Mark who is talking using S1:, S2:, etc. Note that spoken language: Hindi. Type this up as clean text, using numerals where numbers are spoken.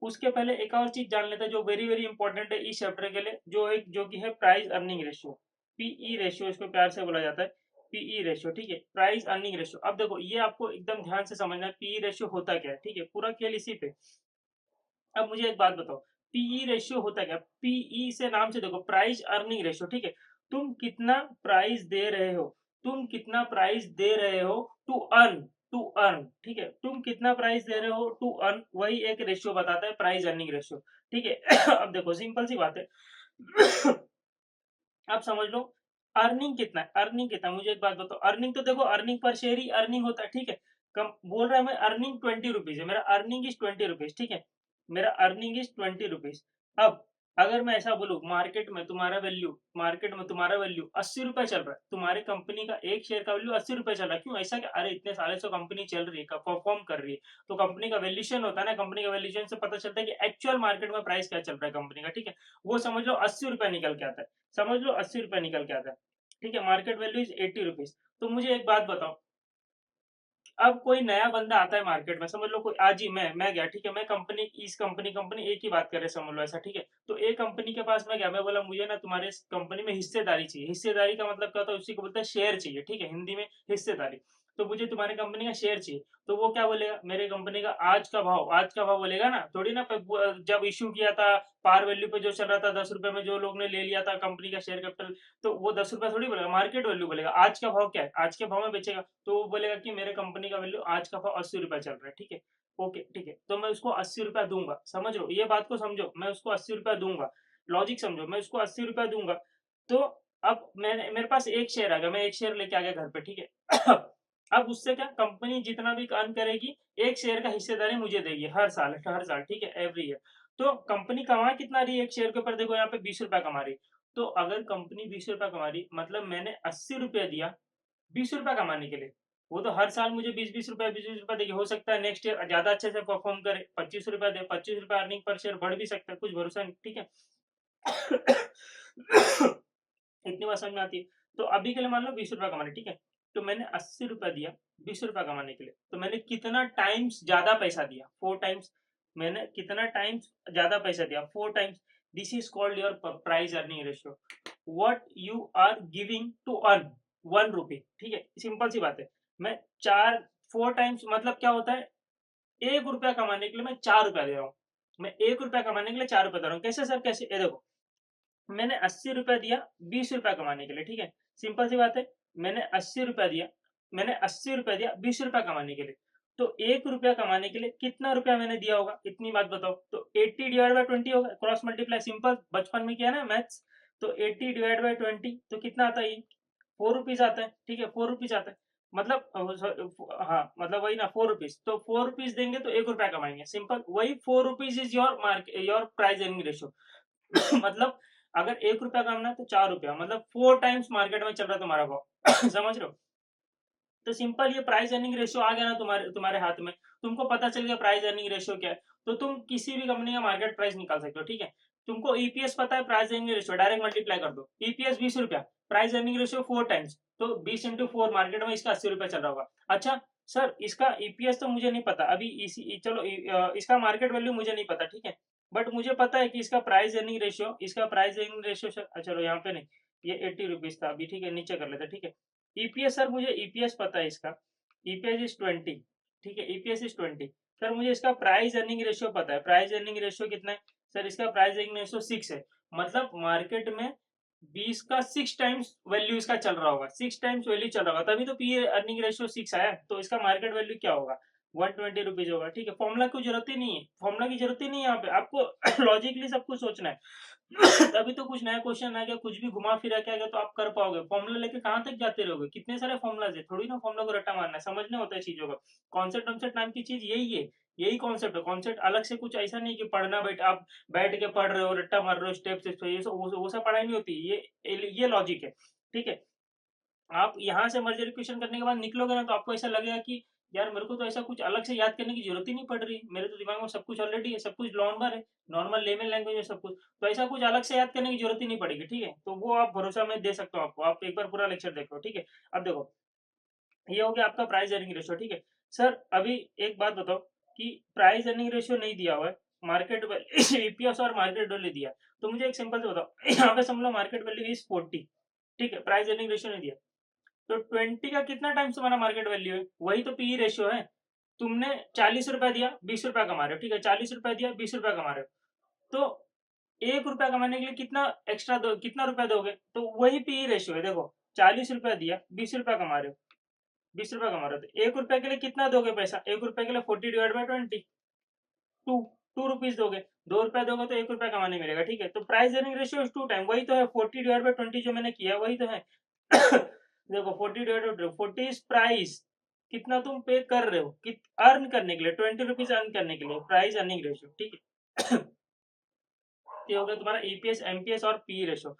S1: उसके पहले एक और चीज जान लेते हैं जो वेरी वेरी इंपॉर्टेंट है इस चैप्टर के लिए, जो कि है price earning ratio, PE ratio इसको प्यार से बोला जाता है, पीई रेशियो, ठीक है, प्राइस अर्निंग रेशियो। अब देखो ये आपको एकदम ध्यान से समझना है पीई रेशियो होता क्या है, ठीक है, पूरा खेल इसी पे। अब मुझे एक बात बताओ, पीई रेशियो होता क्या? पीई से नाम से देखो, प्राइस अर्निंग रेशियो, ठीक है, तुम कितना प्राइस दे रहे हो, तुम कितना प्राइस दे रहे हो टू अर्न, टू अर्न, ठीक है, तुम कितना प्राइस दे रहे हो टू अर्न, वही एक रेशियो बताता है प्राइस अर्निंग रेशियो, ठीक है। अब देखो सिंपल सी बात है। अब समझ लो अर्निंग कितना है, अर्निंग कितना है? मुझे एक बात बताओ, अर्निंग तो देखो अर्निंग पर शेयर ही अर्निंग होता है, ठीक है, कम बोल रहा है मैं, अर्निंग 20 रुपीज है, मेरा अर्निंग इज 20 रुपीज, ठीक है, मेरा अर्निंग इज 20 रुपीज। अब अगर मैं ऐसा बोलूं मार्केट में तुम्हारा वैल्यू 80 रुपए चल रहा है, तुम्हारी कंपनी का एक शेयर का वैल्यू 80 रुपए चल रहा है, क्यों ऐसा? क्या अरे इतने सालों से कंपनी चल रही है, परफॉर्म कर रही है, तो कंपनी का वैल्यूएशन होता है ना, कंपनी का वैल्यूएशन से पता चलता है कि एक्चुअल मार्केट में प्राइस क्या चल रहा है कंपनी का, ठीक है, वो समझ लो 80 रुपए निकल के आता है, समझ लो 80 रुपए निकल के आता है, ठीक है, मार्केट वैल्यू इज 80 रुपीज। तो मुझे एक बात बताओ, अब कोई नया बंदा आता है मार्केट में, समझ लो कोई आज ही मैं गया, ठीक है, मैं कंपनी इस कंपनी एक ही बात कर रहे समझ लो ऐसा, ठीक है, तो एक कंपनी के पास मैं गया, मैं बोला मुझे ना तुम्हारे इस कंपनी में हिस्सेदारी चाहिए, हिस्सेदारी का मतलब क्या होता है, उसी को बोलते हैं शेयर चाहिए, ठीक है, हिंदी में हिस्सेदारी, तो मुझे तुम्हारी कंपनी का शेयर चाहिए, तो वो क्या बोलेगा, मेरे कंपनी का आज का भाव बोलेगा ना, थोड़ी ना जब इश्यू किया था पार वैल्यू पे जो चल रहा था 10 रुपए में, जो लोग ने ले लिया था कंपनी का शेयर कैपिटल, तो वो 10 रुपए थोड़ी बोलेगा, मार्केट वैल्यू बोलेगा, आज का भाव क्या है, आज के भाव में बेचेगा, तो वो बोलेगा कि मेरे कंपनी का वैल्यू आज का भाव 80 रुपए चल रहा है, ठीक है, ओके ठीक है, तो मैं उसको 80 रुपया दूंगा, समझ लो ये बात को समझो, मैं उसको 80 रुपया दूंगा, लॉजिक समझो, मैं उसको 80 रुपया दूंगा, तो अब मैंने मेरे पास एक शेयर आ गया, मैं एक शेयर लेके आ गया घर पे, ठीक है। अब उससे क्या कंपनी जितना भी काम करेगी, एक शेयर का हिस्सेदारी मुझे देगी हर साल, ठीक है, एवरी ईयर। तो कंपनी कमा कितना रही है एक शेयर के ऊपर, देखो यहाँ पे 20 रुपया कमा रही, तो अगर कंपनी 20 रुपया कमा रही, मतलब मैंने 80 रुपया दिया 20 रुपया कमाने के लिए, वो तो हर साल मुझे 20-20 रुपया 20-20 रुपया देगी, हो सकता है नेक्स्ट ईयर ज्यादा अच्छे से परफॉर्म करे 25 रुपया दे, 25 रुपया अर्निंग पर शेयर बढ़ भी सकता है, कुछ भरोसा नहीं, ठीक है। इतनी बात समझ में आती है। तो अभी के लिए मान लो 20 रुपया कमाने, ठीक है, तो मैंने 80 रुपया दिया 20 रुपया कमाने के लिए, तो मैंने कितना टाइम्स ज्यादा पैसा दिया, 4 टाइम्स, मैंने कितना टाइम्स ज्यादा पैसा दिया, 4 times, this is called your price earning ratio, what you are giving to earn 1 rupee, ठीक है, सिंपल सी बात है, मैं चार 4 टाइम्स मतलब क्या होता है, 1 रुपया कमाने के लिए मैं 4 रुपया दे रहा हूँ, मैं 1 रुपया कमाने के लिए 4 रुपया दे रहा हूँ, कैसे सर कैसे, ये देखो मैंने 80 रुपया दिया 20 रुपया कमाने के लिए, ठीक है, सिंपल सी बात है, मैंने 80 रुपया दिया, मैंने 80 रुपया दिया 20 रुपया कमाने के लिए, तो 1 रुपया कमाने के लिए कितना रुपया मैंने दिया होगा, इतनी बात बताओ, तो 80/20 होगा, क्रॉस मल्टीप्लाई, सिंपल बचपन में किया ना मैथ्स, तो 80/20 तो कितना आता है ये, 4 रुपीज आता है, ठीक है, 4 रुपीज आता है, मतलब हाँ मतलब वही ना 4 रुपीज, तो 4 रुपीज देंगे तो 1 रुपया कमाएंगे, सिंपल वही 4 rupees is your price earning ratio. मतलब अगर 1 रुपया कमाना है तो 4 रुपया, मतलब 4 टाइम्स मार्केट में चल रहा है तुम्हारा भाव। समझ रहे हो? तो सिंपल ये प्राइस अर्निंग रेशियो आ गया ना तुम्हारे तुम्हारे हाथ में, तुमको पता चल गया प्राइस अर्निंग रेशियो क्या है, तो तुम किसी भी कंपनी का मार्केट प्राइस निकाल सकते हो, ठीक है, तुमको ईपीएस पता है, price earning ratio direct multiply कर दो, ईपीएस 20 रुपया, प्राइस अर्निंग रेशियो 4 टाइम्स, तो 20 × 4 मार्केट में इसका 80 रुपया चल रहा होगा। अच्छा सर इसका ईपीएस तो मुझे नहीं पता अभी, इसी चलो इसका मार्केट वैल्यू मुझे नहीं पता, ठीक है, बट मुझे पता है कि इसका प्राइस अर्निंग रेशियो चलो यहाँ पे नहीं, ये 80 रुपीज था अभी, ठीक है, नीचे कर लेते, ठीक है, ईपीएस सर मुझे ईपीएस पता है इसका, ईपीएस इज 20, ठीक है, ईपीएस इज 20, सर मुझे इसका प्राइस अर्निंग रेशियो पता है, प्राइस अर्निंग रेशियो कितना है, सर इसका प्राइस अर्निंग रेशियो 6 है, मतलब मार्केट में 20 का 6 टाइम्स वैल्यू इसका चल रहा होगा, 6 टाइम्स वैल्यू चल रहा होगा, तभी तो पी अर्निंग रेशियो 6 आया, तो इसका मार्केट वैल्यू क्या होगा, 120 रुपीज होगा, ठीक है, फॉर्मूला की जरूरत ही नहीं है, फॉर्मूला की जरूरत ही नहीं है यहाँ पे, आपको लॉजिकली सब कुछ सोचना है। तभी तो कुछ नया क्वेश्चन आ गया, कुछ भी घुमा फिरा के आ गया तो आप कर पाओगे, फॉर्मूला लेके कहाँ तक जाते रहोगे, कितने सारे फॉर्मुलाज है, थोड़ी ना फॉर्मूला को रट्टा मारना है, समझना होता है चीजों का, कॉन्सेप्ट कॉन्सेप्ट नाम की चीज यही है, यही कॉन्सेप्ट है, कॉन्सेप्ट अलग से कुछ ऐसा नहीं कि पढ़ना बैठ आप बैठ के पढ़ रहे हो रट्टा मार रहे हो स्टेप से, ये वो सब पढ़ाई नहीं होती, ये लॉजिक है, ठीक है, आप यहाँ से मर्जरी क्वेश्चन करने के बाद निकलोगे ना तो आपको ऐसा लगेगा कि यार मेरे को तो ऐसा कुछ अलग से याद करने की जरूरत ही नहीं पड़ रही, मेरे तो दिमाग में सब कुछ ऑलरेडी है, सब कुछ नॉर्मल है, नॉर्मल लेवल लैंग्वेज है सब कुछ, तो ऐसा कुछ अलग से याद करने की जरूरत ही नहीं पड़ेगी, ठीक है, तो वो आप भरोसा मैं दे सकता हूँ आपको, आप एक बार पूरा लेक्चर देखो, ठीक है। अब देखो ये हो गया आपका प्राइस अर्निंग रेशियो, ठीक है, सर अभी एक बात बताओ कि प्राइस अर्निंग रेशियो नहीं दिया हुआ है, मार्केट वैल्यू ईपीएस और मार्केट वैल्यू दिया, तो मुझे एक सिंपल से बताओ यहाँ पे समझ लो मार्केट वैल्यू इज 40, ठीक है, प्राइस अर्निंग रेशियो नहीं दिया, तो 20 का कितना टाइम्स तुम्हारा मार्केट वैल्यू है, वही तो पी रेशियो है। तुमने 40 रुपया दिया, 20 रुपया कमा रहे हो, ठीक है, 40 रुपया दिया, 20 रुपया कमा रहे हो, तो 1 रुपया कमाने के लिए कितना एक्स्ट्रा दो, कितना रुपया दोगे, तो वही पी रेशियो है। देखो 40 रुपया दिया, 20 रुपया कमा रहे हो, 20 रुपया कमा रहे हो, तो 1 रुपया के लिए कितना दोगे पैसा, 1 रुपया के लिए 40/20, 2 रुपीज दोगे, 2 रुपया दोगे तो 1 रुपया कमाने मिलेगा, ठीक है, तो price earning ratio is 2 time, वही तो है 40/20 जो मैंने किया वही तो है। देखो 40/40 इज प्राइस, कितना तुम पे कर रहे हो, अर्न करने के लिए, 20 रुपीज अर्न करने के लिए, प्राइस अर्निंग रेशियो, ठीक है। ये हो गया तुम्हारा ईपीएस, एमपीएस और पी रेशियो।